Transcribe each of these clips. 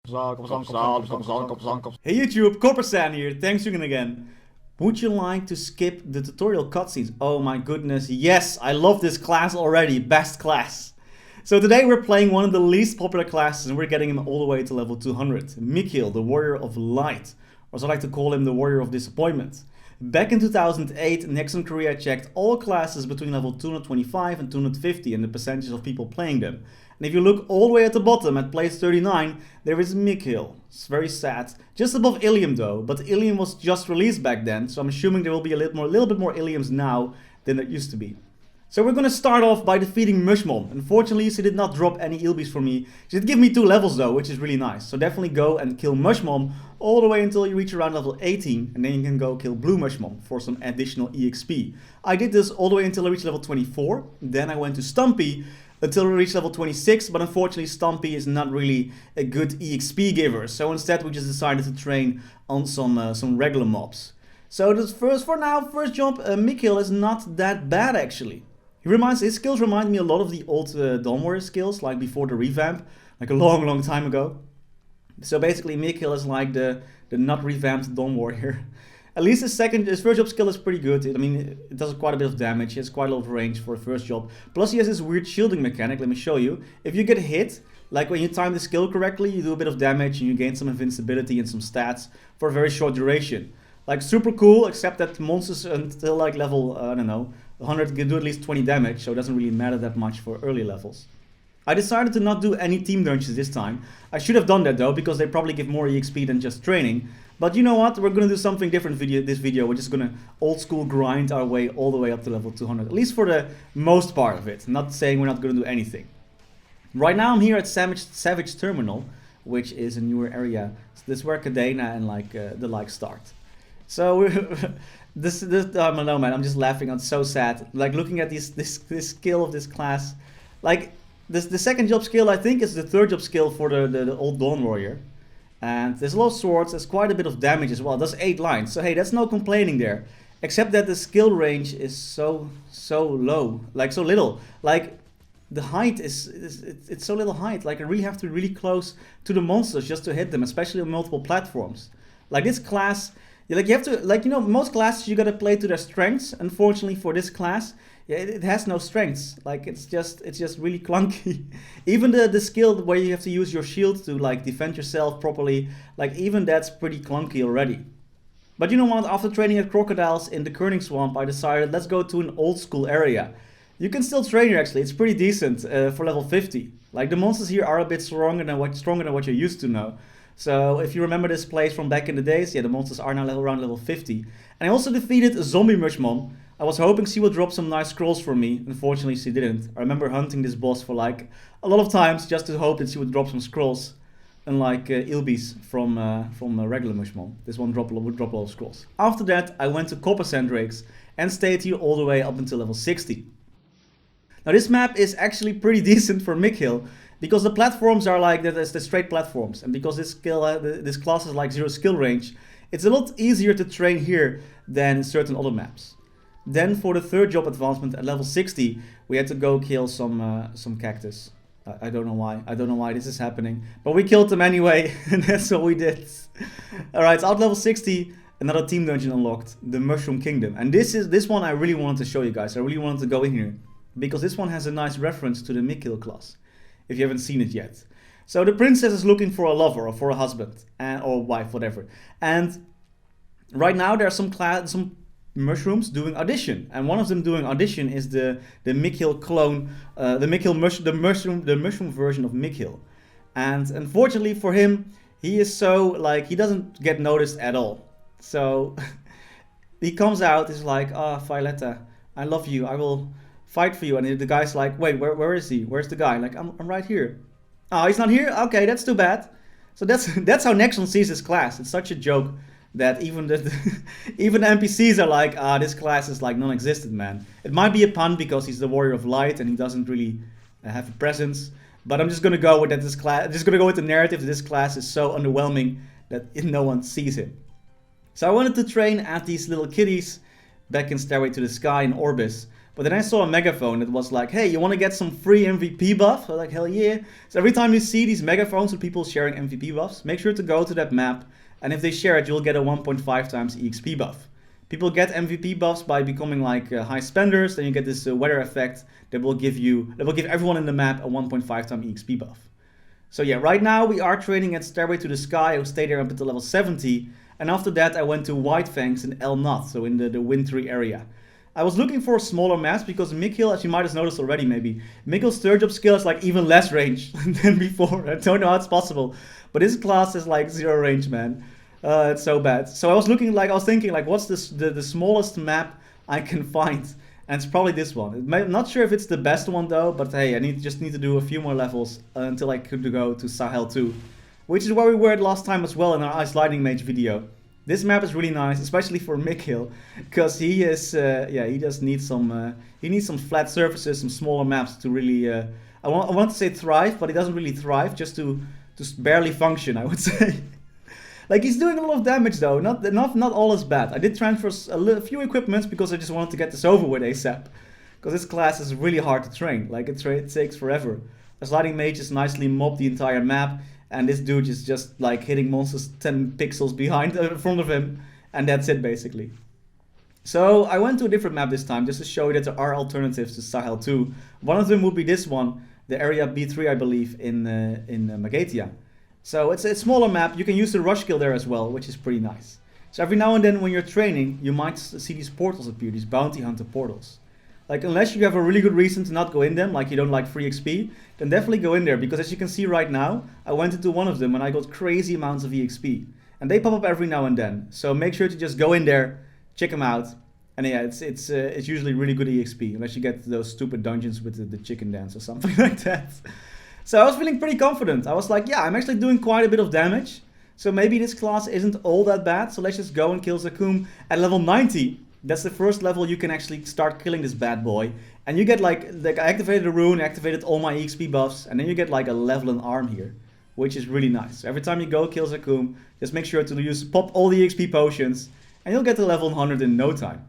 Hey YouTube, Coppersan here, thanks again. Would you like to skip the tutorial cutscenes? Oh my goodness, yes, I love this class already, best class. So today we're playing one of the least popular classes and we're getting him all the way to level 200. Mihile, the Warrior of Light, or as I like to call him, the Warrior of Disappointment. Back in 2008, Nexon Korea checked all classes between level 225 and 250 and the percentages of people playing them. And if you look all the way at the bottom, at place 39, there is Mihile. It's very sad. Just above Ilium though, but Ilium was just released back then, so I'm assuming there will be a little bit more Iliums now than there used to be. So we're gonna start off by defeating Mushmon. Unfortunately, she did not drop any Ilbis for me. She did give me 2 levels though, which is really nice. So definitely go and kill Mushmon all the way until you reach around level 18. And then you can go kill Blue Mushmon for some additional EXP. I did this all the way until I reached level 24. Then I went to Stumpy until we reached level 26. But unfortunately, Stumpy is not really a good EXP giver. So instead we just decided to train on some regular mobs. So this first jump, Mihile is not that bad actually. His skills remind me a lot of the old Dawn Warrior skills, like before the revamp, like a long time ago. So basically Mihile is like the not revamped Dawn Warrior. At least his first job skill is pretty good. I mean, it does quite a bit of damage, he has quite a lot of range for a first job. Plus he has this weird shielding mechanic, let me show you. If you get hit, like when you time the skill correctly, you do a bit of damage and you gain some invincibility and some stats for a very short duration. Like super cool, except that monsters until like level, I don't know, 100 can do at least 20 damage, so it doesn't really matter that much for early levels. I decided to not do any team dungeons this time. I should have done that though, because they probably give more EXP than just training. But you know what, we're gonna do something different this video. We're just gonna old school grind our way all the way up to level 200, at least for the most part of it. Not saying we're not gonna do anything. Right now I'm here at Savage Terminal, which is a newer area. This is where Cadena and like the like start. So this I don't know, man. I'm just laughing. I'm so sad. Like looking at this skill of this class, like the second job skill I think is the third job skill for the old Dawn Warrior, and there's a lot of swords. There's quite a bit of damage as well. There's 8 lines, so hey, that's no complaining there. Except that the skill range is so low, like so little. Like the height it's so little height. Like I really have to be really close to the monsters just to hit them, especially on multiple platforms. Like this class. Like you have to, like, you know, most classes you gotta play to their strengths. Unfortunately for this class, yeah, it has no strengths. Like it's just really clunky. Even the skill where you have to use your shield to like defend yourself properly, like even that's pretty clunky already. But you know what? After training at crocodiles in the Kerning Swamp, I decided let's go to an old school area. You can still train here actually. It's pretty decent for level 50. Like the monsters here are a bit stronger than what you're used to now. So if you remember this place from back in the days, yeah, the monsters are now around level 50. And I also defeated a zombie Mushmon. I was hoping she would drop some nice scrolls for me. Unfortunately, she didn't. I remember hunting this boss for like a lot of times just to hope that she would drop some scrolls. Unlike Ilbis from regular Mushmon. This one would drop a lot of scrolls. After that, I went to Coppersan Drakes and stayed here all the way up until level 60. Now this map is actually pretty decent for Mihile. Because the platforms are like the straight platforms, and because this class has like 0 skill range, it's a lot easier to train here than certain other maps. Then for the third job advancement at level 60, we had to go kill some cactus. I don't know why. I don't know why this is happening, but we killed them anyway, and that's what we did. All right, it's out level 60. Another team dungeon unlocked, the Mushroom Kingdom, and this one I really wanted to show you guys. I really wanted to go in here because this one has a nice reference to the Mihile class. If you haven't seen it yet. So the princess is looking for a lover or for a husband or wife, whatever. And right now there are some mushrooms doing audition, and one of them doing audition is the Mihile clone, the mushroom version of Mihile. And unfortunately for him, he is so like he doesn't get noticed at all. So he comes out, he's like, "Ah, oh, Violetta, I love you. I will fight for you." And the guy's like, "Wait, where is he? Where's the guy?" Like, I'm right here. Oh, he's not here? Okay, that's too bad. So that's how Nexon sees his class. It's such a joke that even even the NPCs are like, this class is like non-existent, man. It might be a pun because he's the Warrior of Light and he doesn't really have a presence. But I'm just gonna go with that I'm just gonna go with the narrative that this class is so underwhelming that no one sees him. So I wanted to train at these little kitties back in Stairway to the Sky in Orbis. But then I saw a megaphone that was like, hey, you want to get some free MVP buff? I was like, hell yeah. So every time you see these megaphones with people sharing MVP buffs, make sure to go to that map. And if they share it, you'll get a 1.5 times EXP buff. People get MVP buffs by becoming like high spenders. Then you get this weather effect that will give everyone in the map a 1.5 times EXP buff. So yeah, right now we are training at Stairway to the Sky. I will stay there up until level 70. And after that, I went to White Fangs in El Nat, so in the wintry area. I was looking for smaller maps because mihile, as you might have noticed already maybe, mihile's third job skill is like even less range than before. I don't know how it's possible, but this class is like 0 range, man. It's so bad. So I was thinking like, what's the smallest map I can find? And it's probably this one. I'm not sure if it's the best one though, but hey, I just need to do a few more levels until I could go to Sahel 2, which is where we were last time as well in our Ice Lightning Mage video. This map is really nice, especially for mihile, because he is, he just needs some, he needs some flat surfaces, some smaller maps to really, I want to say thrive, but he doesn't really thrive, just to barely function, I would say. Like, he's doing a lot of damage though, not all is bad. I did transfer a few equipments because I just wanted to get this over with ASAP. Because this class is really hard to train, like it takes forever. A Lightning Mage just nicely mobbed the entire map. And this dude is just like hitting monsters 10 pixels behind, in front of him. And that's it basically. So I went to a different map this time just to show you that there are alternatives to Sahel 2. One of them would be this one, the area B3 I believe in Magatia. So it's a smaller map. You can use the rush skill there as well, which is pretty nice. So every now and then when you're training, you might see these portals appear, these bounty hunter portals. Like, unless you have a really good reason to not go in them, like you don't like free XP, then definitely go in there. Because as you can see right now, I went into one of them and I got crazy amounts of EXP. And they pop up every now and then. So make sure to just go in there, check them out. And yeah, it's usually really good EXP. Unless you get those stupid dungeons with the chicken dance or something like that. So I was feeling pretty confident. I was like, yeah, I'm actually doing quite a bit of damage. So maybe this class isn't all that bad. So let's just go and kill Zakum at level 90. That's the first level you can actually start killing this bad boy. And you get like I activated a rune, activated all my EXP buffs, and then you get like a level and arm here, which is really nice. So every time you go kill Zakum, just make sure to pop all the EXP potions, and you'll get to level 100 in no time.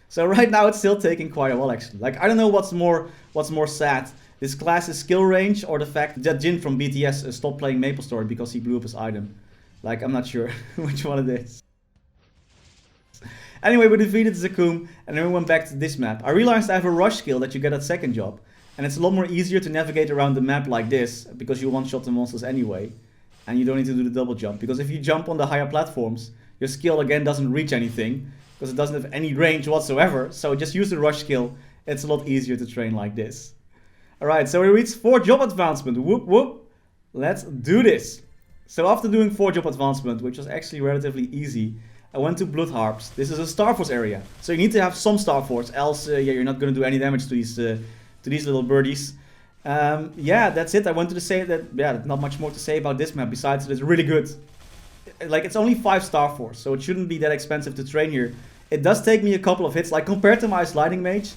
So right now it's still taking quite a while actually. Like, I don't know what's more sad. This class's skill range or the fact that Jin from BTS stopped playing MapleStory because he blew up his item. Like, I'm not sure which one it is. Anyway, we defeated Zakum and then we went back to this map. I realized I have a rush skill that you get at second job. And it's a lot more easier to navigate around the map like this because you one-shot the monsters anyway. And you don't need to do the double jump. Because if you jump on the higher platforms, your skill again doesn't reach anything. Because it doesn't have any range whatsoever. So just use the rush skill. It's a lot easier to train like this. Alright, so we reached 4 job advancement. Whoop whoop. Let's do this. So after doing 4 job advancement, which was actually relatively easy, I went to Blood Harps. This is a Star Force area. So you need to have some Star Force, else yeah, you're not going to do any damage to these little birdies. Yeah, that's it. I wanted to say that, yeah, not much more to say about this map besides that it's really good. Like, it's only 5 Star Force, so it shouldn't be that expensive to train here. It does take me a couple of hits. Like, compared to my Ice Lightning Mage,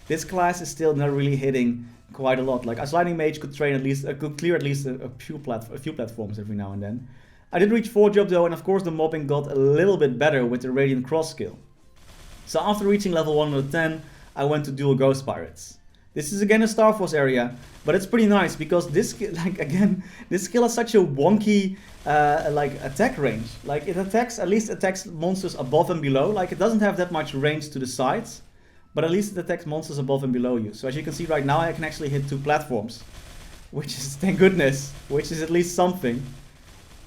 this class is still not really hitting quite a lot. Like, Ice Lightning Mage could train at least, could clear at least a few platforms every now and then. I did reach 4 job though, and of course the mobbing got a little bit better with the Radiant Cross skill. So after reaching level 110, I went to dual Ghost Pirates. This is again a Star Force area, but it's pretty nice because this, like, again, this skill has such a wonky like attack range. Like, it attacks monsters above and below. Like, it doesn't have that much range to the sides, but at least it attacks monsters above and below you. So as you can see right now, I can actually hit 2 platforms, which is, thank goodness, which is at least something.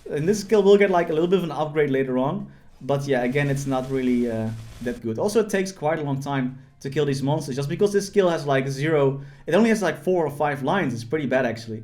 And this skill will get like a little bit of an upgrade later on. But yeah, again, it's not really that good. Also, it takes quite a long time to kill these monsters. Just because this skill has like 0... It only has like 4 or 5 lines. It's pretty bad, actually.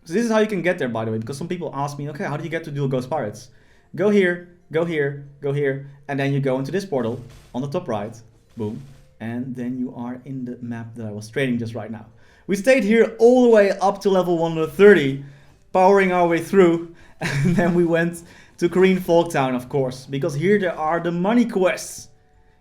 So this is how you can get there, by the way. Because some people ask me, okay, how do you get to dual Ghost Pirates? Go here, go here, go here. And then you go into this portal on the top right. Boom. And then you are in the map that I was training just right now. We stayed here all the way up to level 130. Powering our way through. And then we went to Korean Folktown, of course, because here there are the money quests.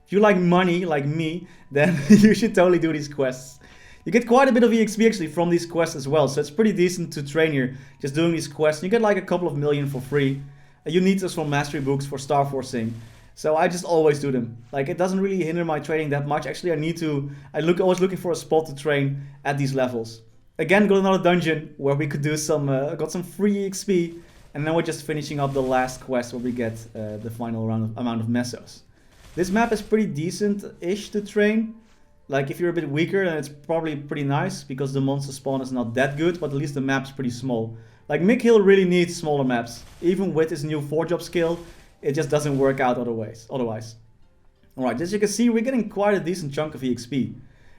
If you like money, like me, then you should totally do these quests. You get quite a bit of EXP actually from these quests as well, so it's pretty decent to train here, just doing these quests. You get like a couple of million for free. You need this from mastery books for Star Forcing. So I just always do them. Like, it doesn't really hinder my training that much. Actually, always looking for a spot to train at these levels. Again, got another dungeon where we could do got some free XP. And then we're just finishing up the last quest where we get the final amount of mesos. This map is pretty decent-ish to train. Like, if you're a bit weaker, then it's probably pretty nice because the monster spawn is not that good, but at least the map's pretty small. Like, mihile really needs smaller maps. Even with his new 4-job skill, it just doesn't work out otherwise. Alright, as you can see, we're getting quite a decent chunk of EXP.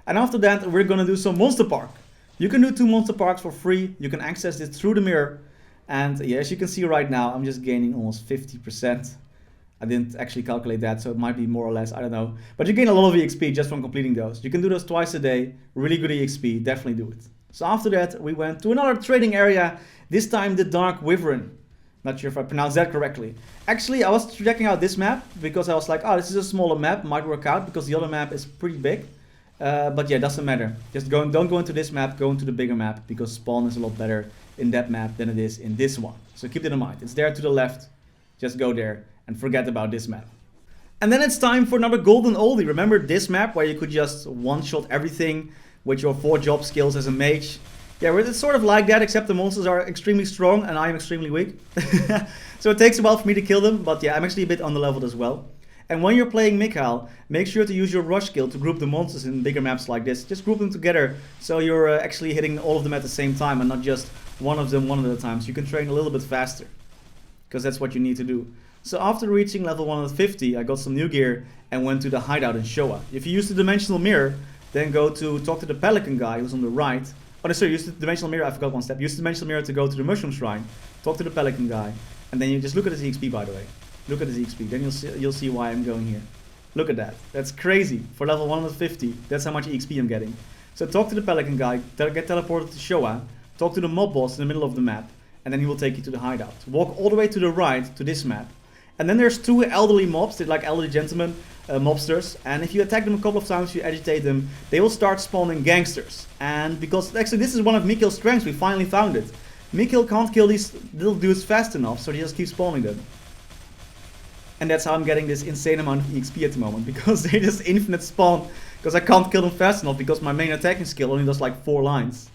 And after that, we're gonna do some Monster Park. You can do 2 Monster Parks for free. You can access this through the mirror. And yeah, as you can see right now, I'm just gaining almost 50%. I didn't actually calculate that, so it might be more or less, I don't know. But you gain a lot of EXP just from completing those. You can do those twice a day, really good EXP, definitely do it. So after that, we went to another trading area, this time the Dark Wyvern. Not sure if I pronounced that correctly. Actually, I was checking out this map because I was like, oh, this is a smaller map, might work out because the other map is pretty big. But yeah, doesn't matter. Just don't go into this map, go into the bigger map because spawn is a lot better in that map than it is in this one. So keep that in mind. It's there to the left. Just go there and forget about this map. And then it's time for another golden oldie. Remember this map where you could just one-shot everything with your 4-job skills as a mage? Yeah, it's sort of like that, except the monsters are extremely strong and I am extremely weak. So it takes a while for me to kill them, but yeah, I'm actually a bit underleveled as well. And when you're playing mihile, make sure to use your rush skill to group the monsters in bigger maps like this. Just group them together so you're actually hitting all of them at the same time and not just one of them one at a time. So you can train a little bit faster, because that's what you need to do. So after reaching level 150, I got some new gear and went to the hideout in Showa. If you use the dimensional mirror, then go to talk to the pelican guy who's on the right. Oh no, sorry, use the dimensional mirror, I forgot one step. Use the dimensional mirror to go to the mushroom shrine, talk to the pelican guy, and then you just look at his EXP, by the way. Look at his EXP, then you'll see why I'm going here. Look at that, that's crazy. For level 150, that's how much EXP I'm getting. So talk to the pelican guy, get teleported to Showa, talk to the mob boss in the middle of the map, and then he will take you to the hideout. Walk all the way to the right to this map. And then there's 2 elderly mobs, they're like elderly gentlemen, mobsters. And if you attack them a couple of times, you agitate them, they will start spawning gangsters. And because, actually this is one of mihile's strengths, we finally found it. mihile can't kill these little dudes fast enough, so he just keeps spawning them. And that's how I'm getting this insane amount of EXP at the moment, because they just infinite spawn, because I can't kill them fast enough, because my main attacking skill only does like 4 lines.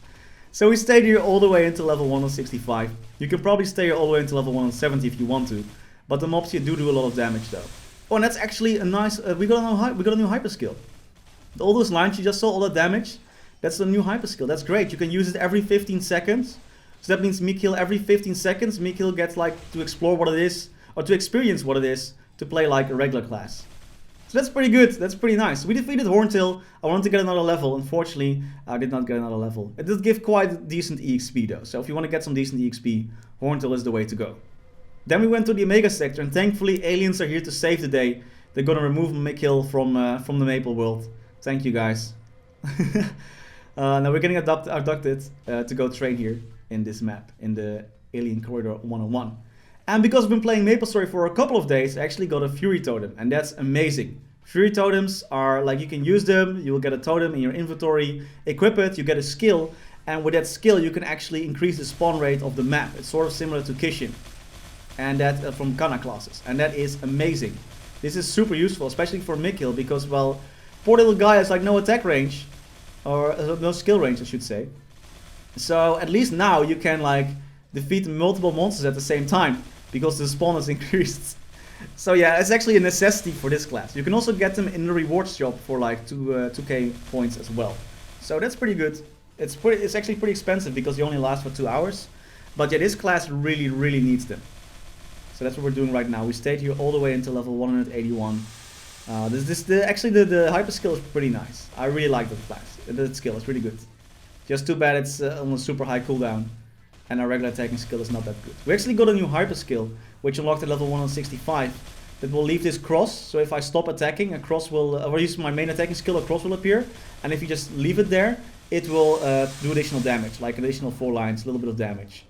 So we stayed here all the way until level 165. You can probably stay here all the way until level 170 if you want to. But the mobs here do a lot of damage though. Oh, and that's actually a nice, we got a new hyper skill. All those lines you just saw, all that damage, that's the new hyper skill. That's great. You can use it every 15 seconds. So that means mihile every 15 seconds, mihile gets like to explore what it is, or to experience what it is, to play like a regular class. So that's pretty good, that's pretty nice. We defeated Horntail. I wanted to get another level. Unfortunately, I did not get another level. It did give quite decent EXP though. So if you want to get some decent EXP, Horntail is the way to go. Then we went to the Omega sector, and thankfully aliens are here to save the day. They're gonna remove mihile from the Maple world. Thank you guys. Now we're getting abducted to go train here in this map, in the Alien Corridor 101. And because I've been playing MapleStory for a couple of days, I actually got a Fury Totem, and that's amazing. Fury Totems are like, you can use them, you will get a totem in your inventory, equip it, you get a skill, and with that skill you can actually increase the spawn rate of the map. It's sort of similar to Kishin, and that from Kana classes, and that is amazing. This is super useful, especially for mihile, because, well, poor little guy has like no attack range, or no skill range I should say. So at least now you can like defeat multiple monsters at the same time, because the spawn is increased. So yeah, it's actually a necessity for this class. You can also get them in the rewards shop for like 2k points as well. So that's pretty good. It's actually pretty expensive because they only last for 2 hours. But yeah, this class really needs them. So that's what we're doing right now. We stayed here all the way until level 181. Actually the hyper skill is pretty nice. I really like that class. That skill is really good. Just too bad it's on a super high cooldown, and our regular attacking skill is not that good. We actually got a new hyper skill, which unlocked at level 165, that will leave this cross. So if I stop attacking, a cross will, or use my main attacking skill, a cross will appear. And if you just leave it there, it will do additional damage, like additional 4 lines, a little bit of damage.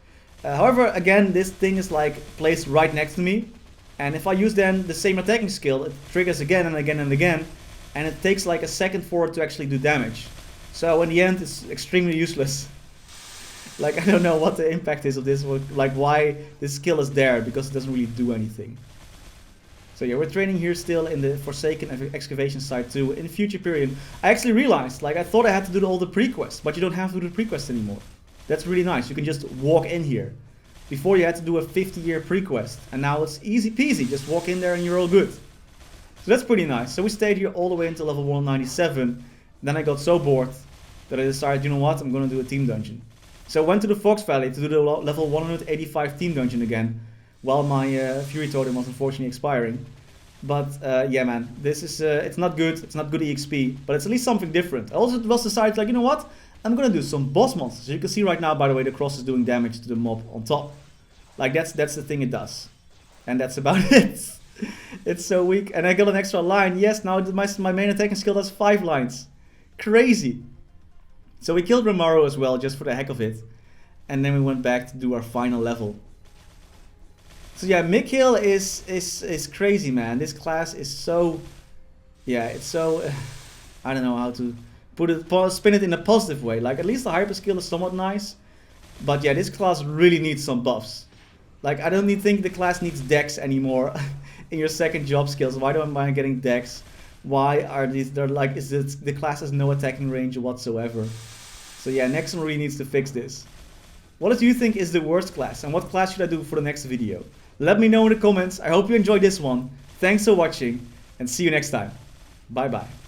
However, again, this thing is like placed right next to me. And if I use then the same attacking skill, it triggers again and again and again. And it takes like a second for it to actually do damage. So in the end, it's extremely useless. Like, I don't know what the impact is of this, or like why this skill is there, because it doesn't really do anything. So yeah, we're training here still in the Forsaken excavation site too. In the future period, I actually realized, like I thought I had to do all the pre-quests, but you don't have to do the pre-quests anymore. That's really nice. You can just walk in here. Before you had to do a 50-year pre-quest, and now it's easy peasy. Just walk in there and you're all good. So that's pretty nice. So we stayed here all the way until level 197. Then I got so bored that I decided, you know what, I'm gonna do a team dungeon. So I went to the Fox Valley to do the level 185 team dungeon again, while my Fury Totem was unfortunately expiring. But yeah man, this is, it's not good EXP, but it's at least something different. I also was decided, like, you know what, I'm gonna do some boss monsters. So you can see right now, by the way, the cross is doing damage to the mob on top. Like that's the thing it does. And that's about it. It's so weak. And I got an extra line. Yes, now my main attacking skill has 5 lines. Crazy. So we killed Romaro as well, just for the heck of it. And then we went back to do our final level. So yeah, mihile is crazy, man. This class is so... Yeah, it's so... I don't know how to put it, spin it in a positive way. Like, at least the hyper skill is somewhat nice. But yeah, this class really needs some buffs. Like, I don't think the class needs dex anymore in your second job skills. Why don't I getting dex? Why are these, they're like, the class has no attacking range whatsoever. So yeah, Nexon really needs to fix this. What do you think is the worst class? And what class should I do for the next video? Let me know in the comments. I hope you enjoyed this one. Thanks for watching and see you next time. Bye bye.